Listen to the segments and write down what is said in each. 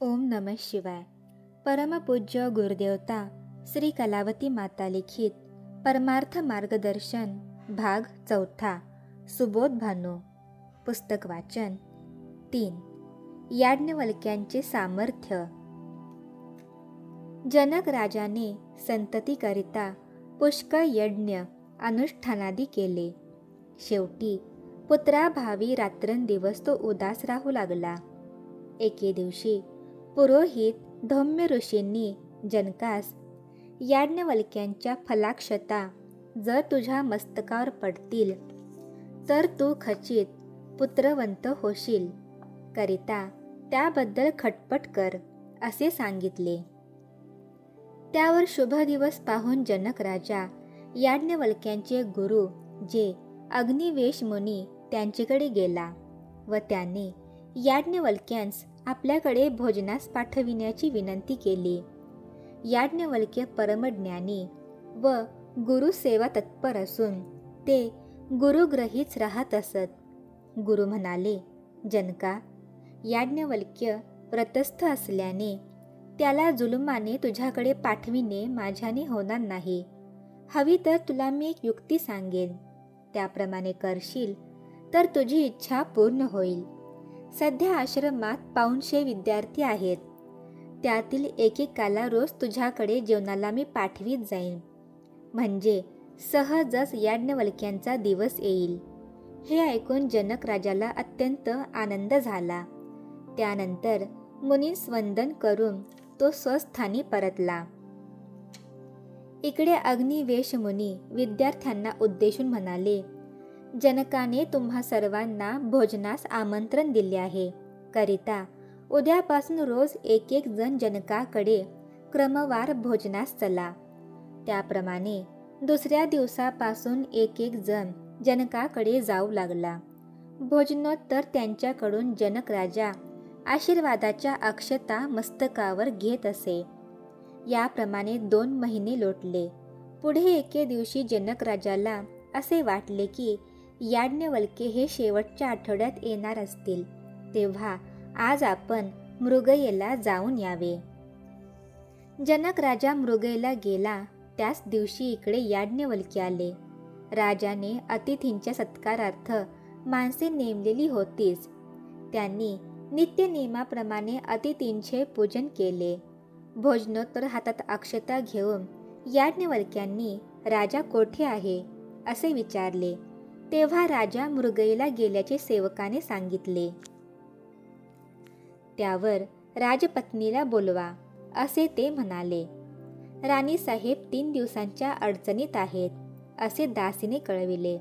ओम नमः शिवाय. परमपूज्य गुरुदेवता श्री कलावती माता लिखित परमार्थ मार्गदर्शन भाग 4. सुबोध भानू. पुस्तक वाचन 3. याज्ञवल्क्यांचे सामर्थ्य. जनक राजाने संततीकरिता पुष्कळ यज्ञ अनुष्ठानादी केले. शेवटी पुत्राभावी रात्रंदिवस तो उदास राहू लागला. एके दिवशी पुरोहित धौम्य ऋषींनी जनकास, याज्ञवल्क्यांच्या फलाक्षता जर तुझ्या मस्तकावर पडतील तर तू खचित पुत्रवंत होशील, करिता त्याबद्दल खटपट कर असे सांगितले. त्यावर शुभ दिवस पाहून जनक राजा याज्ञवल्क्यांचे गुरु जे अग्निवेश मुनी त्यांच्याकडे गेला व त्याने याज्ञवल्क्यांस आपल्याकडे भोजनास पाठविण्याची विनंती केली. याज्ञवल्क्य परमज्ञानी व गुरुसेवा तत्पर असून ते गुरुग्रहीच राहत असत. गुरु म्हणाले, जनका, याज्ञवल्क्य व्रतस्थ असल्याने त्याला जुलमाने तुझ्याकडे पाठविणे माझ्याने होणार नाही. हवी तर तुला मी एक युक्ती सांगेन, त्याप्रमाणे करशील तर तुझी इच्छा पूर्ण होईल. सध्या आश्रमात 500 विद्यार्थी आहेत. त्यातील एकेकाला रोज तुझ्याकडे जेवणाला मी पाठवीत जाईन, म्हणजे सहजच याज्ञवल्क्यांचा दिवस येईल. हे ऐकून जनक राजाला अत्यंत आनंद झाला. त्यानंतर मुनीस वंदन करून तो स्वस्थानी परतला. इकडे अग्निवेश मुनी विद्यार्थ्यांना उद्देशून म्हणाले, जनकाने तुम्हा सर्वांना भोजनास आमंत्रण दिले आहे, करिता उद्यापासून रोज एक जण जनकाकडे क्रमवार भोजनास चला. त्याप्रमाणे दुसऱ्या दिवसापासून एक जण जनकाकडे जाऊ लागला. भोजनोत्तर त्यांच्याकडून जनक राजा आशीर्वादाच्या अक्षता मस्तकावर घेत असे. याप्रमाणे 2 महिने लोटले. पुढे एके दिवशी जनक राजाला असे वाटले की याज्ञवल्के हे शेवटच्या आठवड्यात येणार असतील, तेव्हा आज आपण मृगयेला जाऊन यावे. जनक राजा मृगयेला गेला. त्याच दिवशी इकडे याज्ञवल्के आले. राजाने अतिथींच्या सत्कारार्थ माणसे नेमलेली होतीच. त्यांनी नित्यनियमाप्रमाणे अतिथींचे पूजन केले. भोजनोत्तर हातात अक्षता घेऊन याज्ञवल्क्यांनी राजा कोठे आहे असे विचारले. तेव्हा राजा मृगयेला गेल्याचे सेवकाने सांगितले. त्यावर राजपत्नीला बोलवा असे ते म्हणाले. राणीसाहेब 3 दिवसांच्या अडचणीत आहेत असे दासीने कळविले.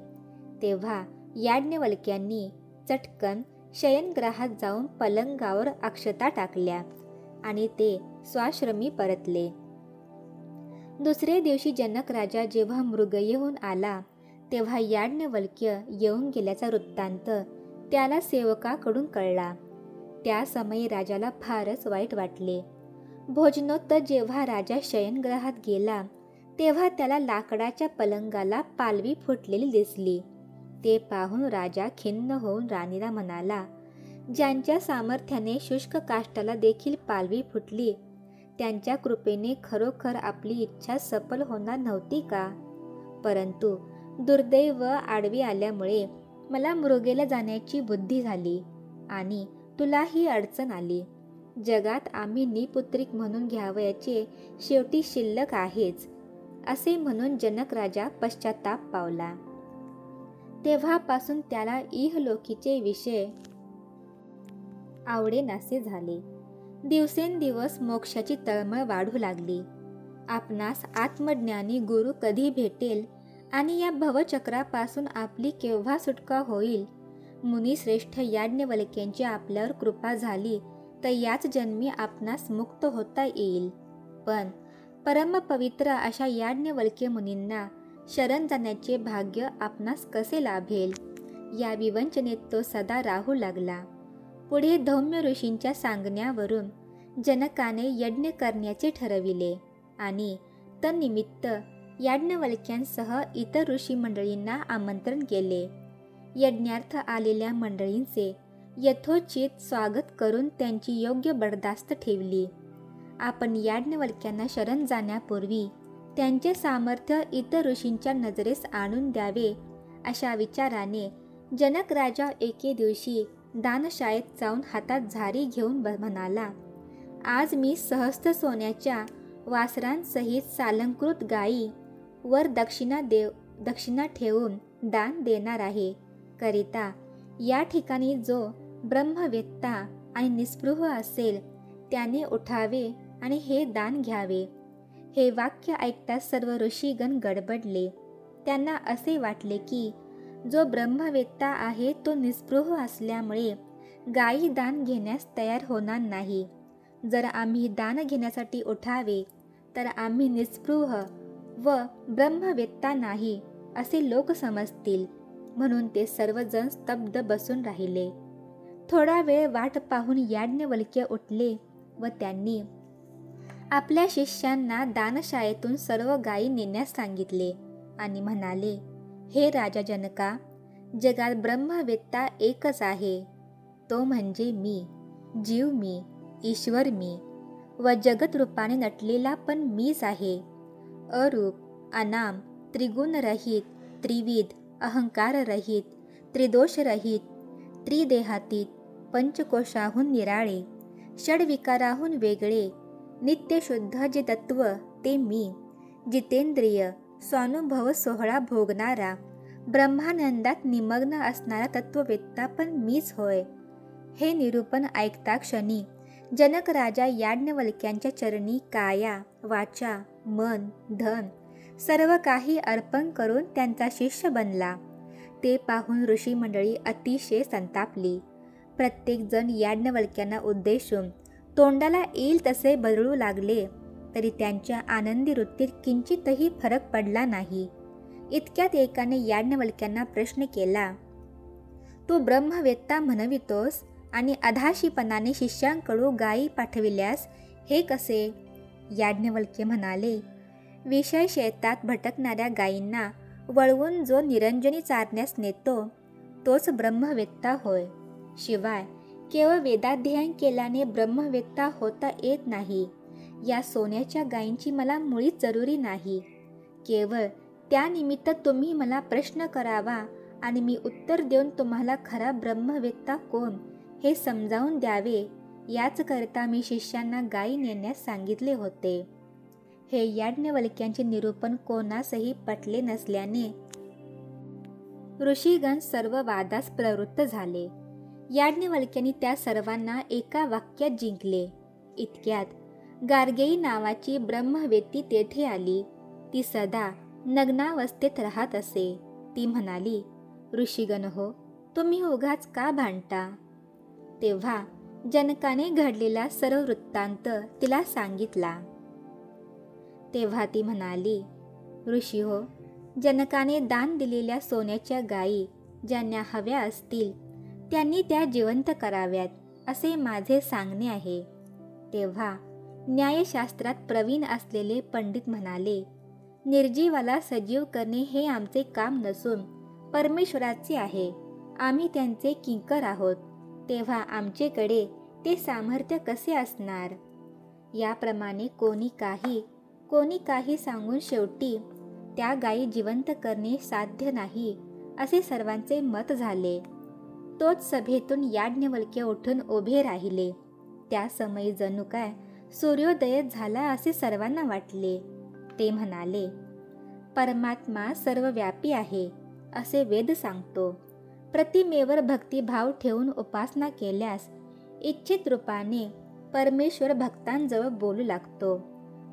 तेव्हा याज्ञवल्क्यांनी चटकन शयनगृहात जाऊन पलंगावर अक्षता टाकल्या आणि ते स्वाश्रमी परतले. दुसरे दिवशी जनक राजा जेव्हा मृगयेहून आला तेव्हा याज्ञवल्क्य येऊन गेल्याचा वृत्तांत त्याला सेवकाकडून कळला. त्या समयी राजाला फारच वाईट वाटले. भोजनोत्तर जेव्हा राजा शयनगृहात गेला तेव्हा त्याला लाकडाच्या पलंगाला पालवी फुटलेली दिसली. ते पाहून राजा खिन्न होऊन राणीला म्हणाला, ज्यांच्या सामर्थ्याने शुष्क काष्ठाला देखील पालवी फुटली, त्यांच्या कृपेने खरोखर आपली इच्छा सफल होणार नव्हती का? परंतु दुर्दैव आडवे आल्यामुळे मला मृगयेला जाण्याची बुद्धी झाली आणि तुला ही अडचण आली. जगात आम्ही निपुत्रिक म्हणून घ्यावयाचे शेवटी शिल्लक आहेच असे म्हणून जनक राजा पश्चाताप पावला. तेव्हापासून त्याला इहलोकीचे विषय आवडेनासे झाले. दिवसेंदिवस मोक्षाची तळमळ वाढू लागली. आपणास आत्मज्ञानी गुरु कधी भेटेल आणि या भवचक्रापासून आपली केव्हा सुटका होईल? मुनिश्रेष्ठ याज्ञवल्क्यांची आपल्यावर कृपा झाली तर याच जन्मी आपणास मुक्त होता येईल. पण परमपवित्र अशा याज्ञवल्क्य मुनींना शरण जाण्याचे भाग्य आपणास कसे लाभेल? या विवंचनेत तो सदा राहू लागला. पुढे धौम्य ऋषींच्या सांगण्यावरून जनकाने यज्ञ करण्याचे ठरविले आणि तन्निमित्त याज्ञवल्क्यांसह इतर ऋषी मंडळींना आमंत्रण केले. यज्ञार्थ आलेल्या मंडळींचे यथोचित स्वागत करून त्यांची योग्य बडदास्त ठेवली. आपण याज्ञवल्क्यांना शरण जाण्यापूर्वी त्यांचे सामर्थ्य इतर ऋषींच्या नजरेस आणून द्यावे अशा विचाराने जनक राजा एके दिवशी दानशाळेत जाऊन हातात झारी घेऊन म्हणाला, आज मी सहस्त्र सोन्याच्या वासरांसहित सालंकृत गायी वर दक्षिणा ठेवून दान देणार आहे. करिता या ठिकाणी जो ब्रह्मवेत्ता आणि निस्पृह असेल त्याने उठावे आणि हे दान घ्यावे. हे वाक्य ऐकताच सर्व ऋषीगण गडबडले. त्यांना असे वाटले की जो ब्रह्मवेत्ता आहे तो निस्पृह असल्यामुळे गायी दान घेण्यास तयार होणार नाही. जर आम्ही दान घेण्यासाठी उठावे तर आम्ही निस्पृह व ब्रह्मवेत्ता नाही असे लोक समजतील. म्हणून ते सर्वजण स्तब्ध बसून राहिले. थोडा वेळ वाट पाहून याज्ञवल्क्य उठले व त्यांनी आपल्या शिष्यांना दानशाळेतून सर्व गायी नेण्यास सांगितले आणि म्हणाले, हे राजा जनका, जगात ब्रह्मवेत्ता एकच आहे, तो म्हणजे मी, जीव मी, ईश्वर मी व जगत रूपाने नटलेला पण मीच आहे. अरूप, अनाम, त्रिगुणरहित, त्रिविध, अहंकाररहित, त्रिदोषरहित, त्रिदेहातीत, पंचकोशाहून निराळे, षड्विकाराहून वेगळे, नित्यशुद्ध जे तत्व ते मी, जितेंद्रिय, स्वानुभव सोहळा भोगणारा, ब्रह्मानंदात निमग्न असणारा तत्ववेत्ता पण मीच होय. हे निरूपण ऐकता क्षणी जनक राजा याज्ञवल्क्यांच्या चरणी काया, वाचा, मन, धन सर्व काही अर्पण करून त्यांचा शिष्य बनला. ते पाहून ऋषी मंडळी अतिशय संतापली. प्रत्येक जण याज्ञवल्क्यांना उद्देशून तोंडाला येईल तसे बदलू लागले, तरी त्यांच्या आनंदी वृत्तीत किंचितही फरक पडला नाही. इतक्यात एकाने याज्ञवल्क्यांना प्रश्न केला, तू ब्रह्मवेत्ता म्हणवितोस आणि अधाशीपणाने शिष्यांकडून गायी पाठविल्यास हे कसे? याज्ञवल्क्य म्हणाले, विषय शेतात भटकणाऱ्या गायींना वळवून जो निरंजनी चारण्यास नेतो तोच ब्रह्मवेत्ता होय. शिवाय केवळ वेदाध्ययन केल्याने ब्रह्मवेत्ता होता येत नाही. या सोन्याच्या गायींची मला मुळीच जरुरी नाही. केवळ त्यानिमित्त तुम्ही मला प्रश्न करावा आणि मी उत्तर देऊन तुम्हाला खरा ब्रह्मवेत्ता कोण हे समजावून द्यावे, याचकरता मी शिष्यांना गायी नेण्यास सांगितले होते. हे याज्ञवल्क्यांचे निरूपण कोणासही पटले नसल्याने ऋषीगण सर्व वादास प्रवृत्त झाले. याज्ञवल्क्यांनी त्या सर्वांना एका वाक्यात जिंकले. इतक्यात गार्गेयी नावाची ब्रह्मवेत्ती तेथे आली. ती सदा नग्नावस्थेत राहत असे. ती म्हणाली, ऋषीगण हो, तुम्ही उगाच का भांडता? तेव्हा जनकाने घडलेला सर्व वृत्तांत तिला सांगितला. तेव्हा ती म्हणाली, ऋषी हो, जनकाने दान दिलेल्या सोन्याच्या गायी ज्यांना हव्या असतील त्यांनी त्या जिवंत कराव्यात असे माझे सांगणे आहे. तेव्हा न्यायशास्त्रात प्रवीण असलेले पंडित म्हणाले, निर्जीवाला सजीव करणे हे आमचे काम नसून परमेश्वराचे आहे. आम्ही त्यांचे किंकर आहोत. तेव्हा आमचेकडे ते सामर्थ्य कसे असणार? याप्रमाणे कोणी काही सांगून शेवटी त्या गायी जिवंत करणे साध्य नाही असे सर्वांचे मत झाले. तोच सभेतून याज्ञवल्क्य उठून उभे राहिले. त्या समयी जणू काय सूर्योदय झाला असे सर्वांना वाटले. ते म्हणाले, परमात्मा सर्वव्यापी आहे असे वेद सांगतो. प्रतिमेवर भक्तिभाव ठेवून उपासना केल्यास इच्छित रूपाने परमेश्वर भक्तांजवळ बोलू लागतो.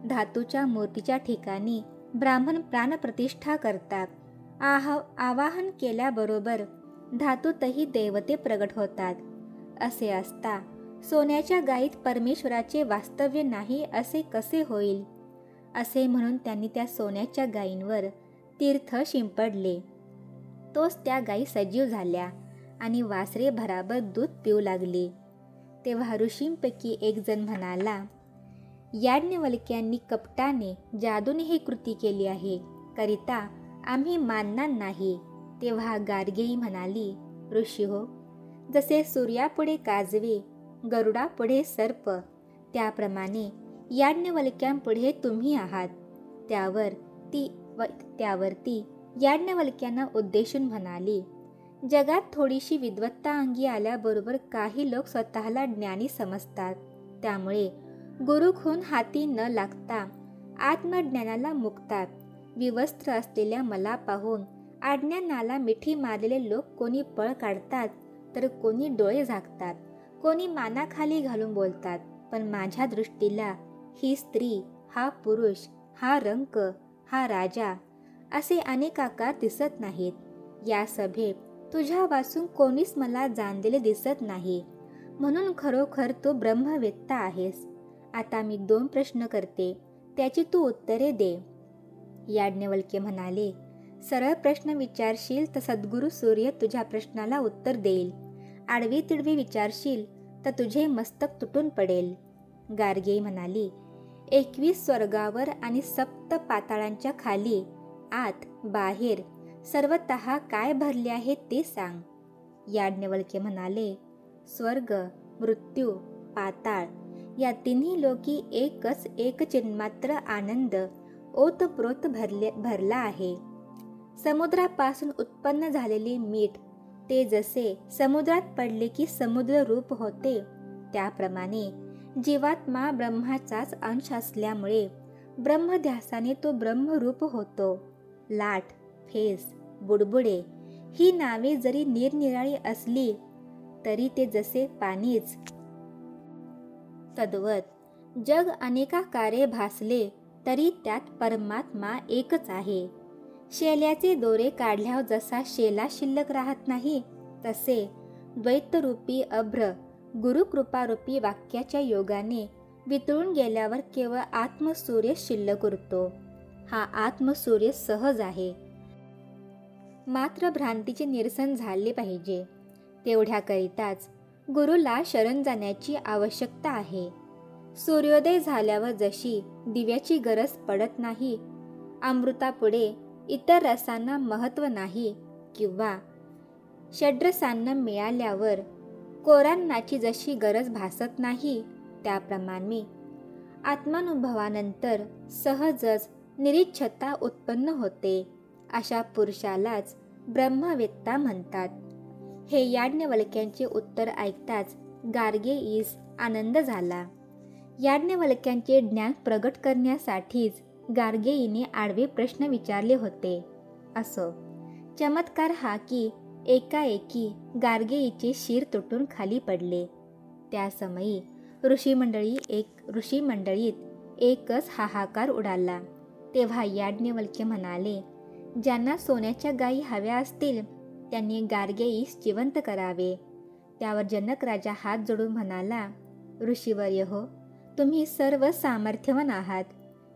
धातूच्या मूर्तीच्या ठिकाणी ब्राह्मण प्राणप्रतिष्ठा करतात. आवाहन केल्याबरोबर धातूतही देवते प्रगट होतात. असे असता सोन्याच्या गायीत परमेश्वराचे वास्तव्य नाही असे कसे होईल? असे म्हणून त्यांनी त्या सोन्याच्या गायींवर तीर्थ शिंपडले. तोच त्या गायी सजीव झाल्या आणि वासरे भराभर दूध पिऊ लागली. तेव्हा ऋषींपैकी एक जण म्हणाला, याज्ञवल्क्यांनी कपटाने जादूने ही कृती केली आहे, करिता आम्ही मानणार नाही. तेव्हा गार्गेयी म्हणाली, ऋषी हो, जसे सूर्यापुढे काजवी, गरुडापुढे सर्प, त्याप्रमाणे याज्ञवल्क्यांपुढे तुम्ही आहात. त्यावर ती याज्ञवल्क्यांना उद्देशून म्हणाली, जगात थोडीशी विद्वत्ता अंगी आल्याबरोबर काही लोक स्वतःला ज्ञानी समजतात. त्यामुळे गुरुखून हाती न लागता आत्मज्ञानाला मुकतात. विवस्त्र असलेल्या मला पाहून अज्ञानाला मिठी मारलेले लोक कोणी पळ काढतात, तर कोणी डोळे झाकतात, कोणी मानाखाली घालून बोलतात. पण माझ्या दृष्टीला ही स्त्री, हा पुरुष, हा रंक, हा राजा असे अनेक आकार दिसत नाहीत. या सभेत तुझ्यापासून कोणीच मला जाणलेले दिसत नाही, म्हणून खरोखर तू ब्रह्मवेत्ता आहेस. आता मी 2 प्रश्न करते, त्याची तू उत्तरे दे. याज्ञवल्क्य म्हणाले, सरळ प्रश्न विचारशील तर सद्गुरू सूर्य तुझ्या प्रश्नाला उत्तर देईल. आडवी तिडवी विचारशील तर तुझे मस्तक तुटून पडेल. गार्गेय म्हणाली, 21 स्वर्गावर आणि 7 पाताळांच्या खाली, आत, बाहेर सर्वतः काय भरले आहे ते सांग. याज्ञवल्क्य म्हणाले, स्वर्ग, मृत्यू, पाताळ या तिन्ही लोकी एकच एक चिन्मात्र आनंद ओतप्रोत भरला आहे. समुद्रापासून उत्पन्न झालेले मीठ ते जसे समुद्रात पडले की समुद्र रूप होते, त्याप्रमाणे जीवात्मा ब्रह्माचाच अंश असल्यामुळे ब्रह्मध्यासाने तो ब्रह्मरूप होतो. लाट, फेस, बुडबुडे ही नावे जरी निरनिराळी असली तरी ते जसे पाणीच. तद्वत जग अनेकाकारे भासले तरी त्यात परमात्मा एकच आहे. शेल्याचे दोरे काढल्यावर जसा शेला शिल्लक राहत नाही, तसे द्वैतरूपी अभ्र गुरुकृपारूपी वाक्याच्या योगाने वितळून गेल्यावर केवळ आत्मसूर्य शिल्लक उरतो. हा आत्मसूर्य सहज आहे, मात्र भ्रांतीचे निरसन झाले पाहिजे. तेवढ्याकरिताच गुरुला शरण जाण्याची आवश्यकता आहे. सूर्योदय झाल्यावर जशी दिव्याची गरज पडत नाही, अमृतापुढे इतर रसांना महत्त्व नाही, किंवा षड्रसांना मिळाल्यावर कोरांनाची जशी गरज भासत नाही, त्याप्रमाणे आत्मानुभवानंतर सहजच निरीच्छता उत्पन्न होते. अशा पुरुषालाच ब्रह्मवेत्ता म्हणतात. हे याज्ञवल्क्यांचे उत्तर ऐकताच गार्गेयीस आनंद झाला. याज्ञवल्क्यांचे ज्ञान प्रगट करण्यासाठीच गार्गेयीने आडवे प्रश्न विचारले होते. असो, चमत्कार हा की एकाएकी गार्गेयीचे शिर तुटून खाली पडले. त्या समयी ऋषीमंडळीत एकच हाहाकार उडाला. तेव्हा याज्ञवल्क्य म्हणाले, ज्यांना सोन्याच्या गायी हव्या असतील त्यांनी गार्गेयीस जिवंत करावे. त्यावर जनक राजा हात जोडून म्हणाला, ऋषीवर्य हो, तुम्ही सर्व सामर्थ्यवान आहात,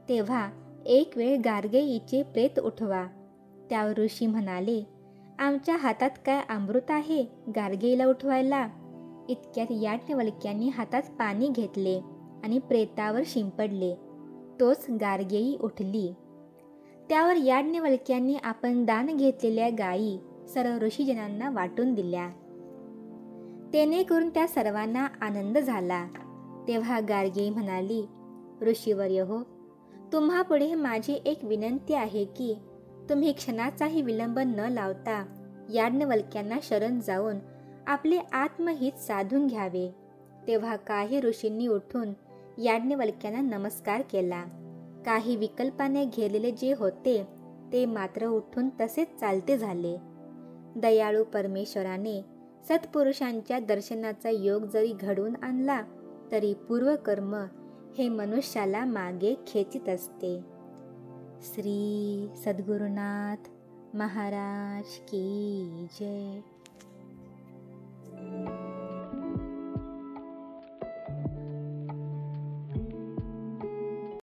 तेव्हा एक वेळ गार्गेयीचे प्रेत उठवा. त्यावर ऋषी म्हणाले, आमच्या हातात काय अमृत आहे गार्गेयीला उठवायला. इतक्यात याज्ञवल्क्यांनी हातात पाणी घेतले आणि प्रेतावर शिंपडले. तोच गार्गेयी उठली. त्यावर याज्ञवल्क्यांनी आपण दान घेतलेल्या गायी सर्व ऋषीजनांना वाटून दिल्या. तेणेकरून त्या सर्वांना आनंद झाला. तेव्हा गार्गेयी म्हणाली, ऋषीवर्य हो, तुम्हापुढे माझी एक विनंती आहे की तुम्ही क्षणाचाही विलंब न लावता याज्ञवल्क्यांना शरण जाऊन आपले आत्महित साधून घ्यावे. तेव्हा काही ऋषींनी उठून याज्ञवल्क्यांना नमस्कार केला. काही विकल्पाने घेरलेले जे होते ते मात्र उठून तसेच चालते झाले. दयाळू परमेश्वराने सत्पुरुषांच्या दर्शनाचा योग जरी घडवून आणला तरी पूर्वकर्म हे मनुष्याला मागे खेचीत असते. श्री सद्गुरुनाथ महाराज की जय.